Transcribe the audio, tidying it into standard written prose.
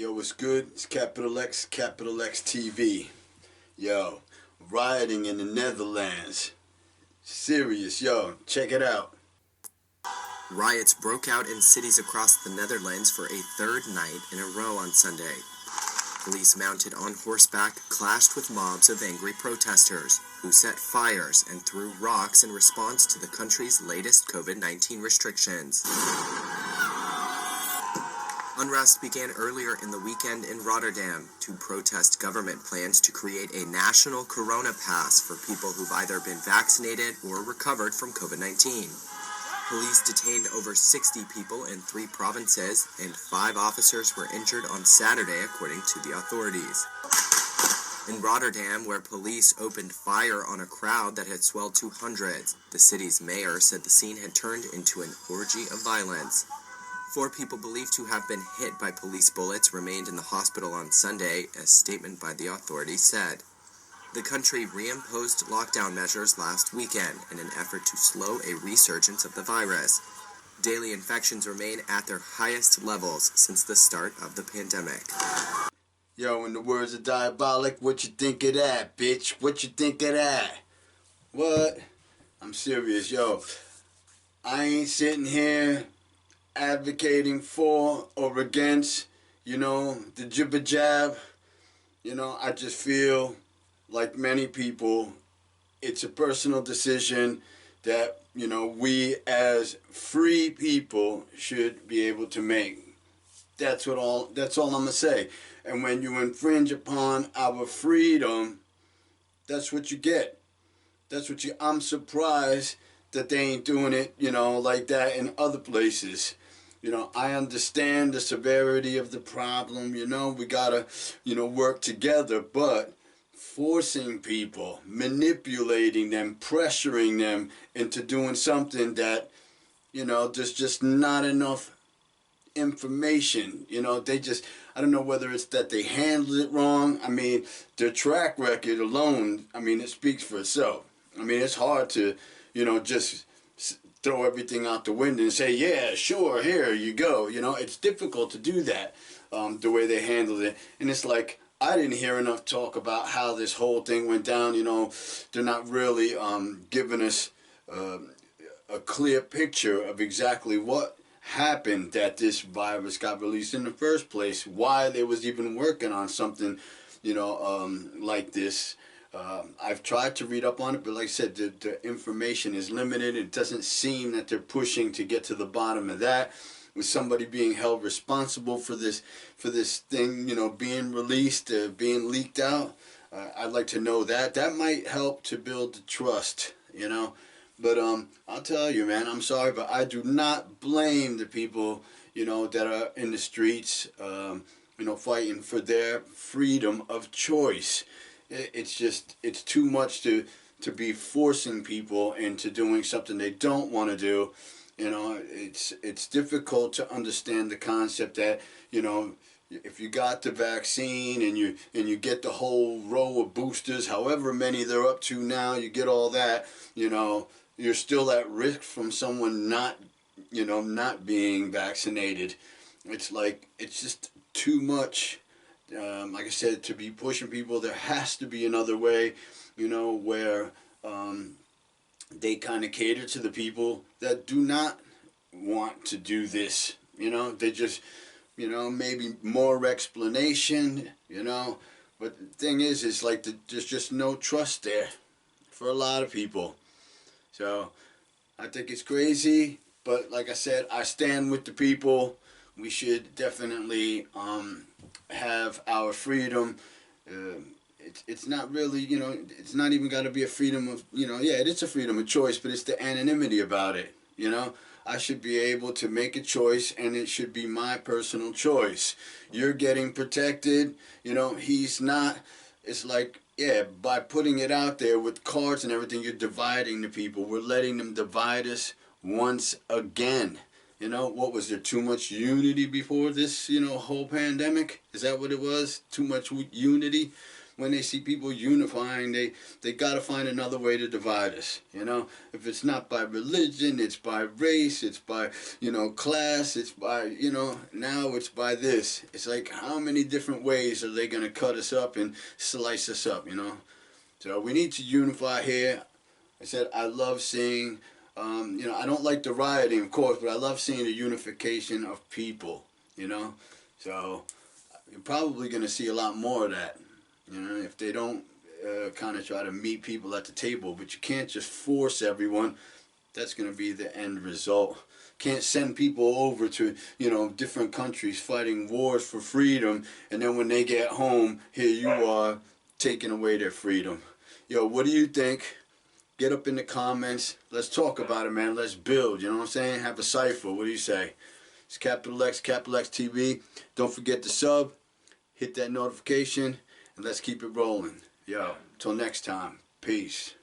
Yo, what's good? It's Capital X TV. Yo, rioting in the Netherlands. Serious, yo, check it out. Riots broke out in cities across the Netherlands for a third night in a row on Sunday. Police mounted on horseback clashed with mobs of angry protesters who set fires and threw rocks in response to the country's latest COVID-19 restrictions. Unrest began earlier in the weekend in Rotterdam to protest government plans to create a national Corona pass for people who've either been vaccinated or recovered from COVID-19. Police detained over 60 people in 3 provinces, and 5 officers were injured on Saturday, according to the authorities. In Rotterdam, where police opened fire on a crowd that had swelled to hundreds, the city's mayor said the scene had turned into an orgy of violence. 4 people believed to have been hit by police bullets remained in the hospital on Sunday, a statement by the authorities said. The country reimposed lockdown measures last weekend in an effort to slow a resurgence of the virus. Daily infections remain at their highest levels since the start of the pandemic. Yo, in the words of Diabolic, what you think of that, bitch? What you think of that? What? I'm serious, yo. I ain't sitting here advocating for or against, the jibber jab. I just feel like many people, it's a personal decision that, we as free people should be able to make. That's all I'm going to say. And when you infringe upon our freedom, that's what you get. I'm surprised that they ain't doing it, like that in other places. I understand the severity of the problem, we gotta, work together, but forcing people, manipulating them, pressuring them into doing something that, there's just not enough information, I don't know whether it's that they handled it wrong. I mean, their track record alone, it speaks for itself. It's hard to, just throw everything out the window and say, yeah, sure, here you go. It's difficult to do that, the way they handled it. And it's like, I didn't hear enough talk about how this whole thing went down. They're not really giving us a clear picture of exactly what happened that this virus got released in the first place, why they was even working on something, like this. I've tried to read up on it, but like I said, the information is limited. It doesn't seem that they're pushing to get to the bottom of that, with somebody being held responsible for this thing, being released, being leaked out. I'd like to know that. That might help to build the trust, But I'll tell you, man, I'm sorry, but I do not blame the people, that are in the streets, fighting for their freedom of choice. It's too much to be forcing people into doing something they don't want to do. It's difficult to understand the concept that, if you got the vaccine and you get the whole row of boosters, however many they're up to now, you get all that, you're still at risk from someone not being vaccinated. It's like, it's just too much. Like I said, to be pushing people, there has to be another way, where they kind of cater to the people that do not want to do this. They just, maybe more explanation, But the thing is like there's just no trust there for a lot of people. So I think it's crazy, but like I said, I stand with the people. We should definitely have our freedom. It's not really, it's not even got to be a freedom of, it is a freedom of choice, but it's the anonymity about it, I should be able to make a choice, and it should be my personal choice. You're getting protected, he's not. It's like, by putting it out there with cards and everything, you're dividing the people. We're letting them divide us once again. What was there, too much unity before this, whole pandemic? Is that what it was? Too much unity? when they see people unifying, they got to find another way to divide us, you know? If it's not by religion, it's by race, it's by, you know, class, it's by, you know, now it's by this. It's like, how many different ways are they going to cut us up and slice us up, you know? So we need to unify here. I said I love seeing, you know, I don't like the rioting, of course, but I love seeing the unification of people, you know? So you're probably going to see a lot more of that, you know, if they don't kind of try to meet people at the table. But you can't just force everyone. That's going to be the end result. Can't send people over to, you know, different countries fighting wars for freedom, and then when they get home, here you are taking away their freedom. Yo, what do you think? Get up in the comments. Let's talk about it, man. Let's build, you know what I'm saying? Have a cipher. What do you say? It's Capital X TV. Don't forget to sub, hit that notification, and let's keep it rolling. Yo, till next time. Peace.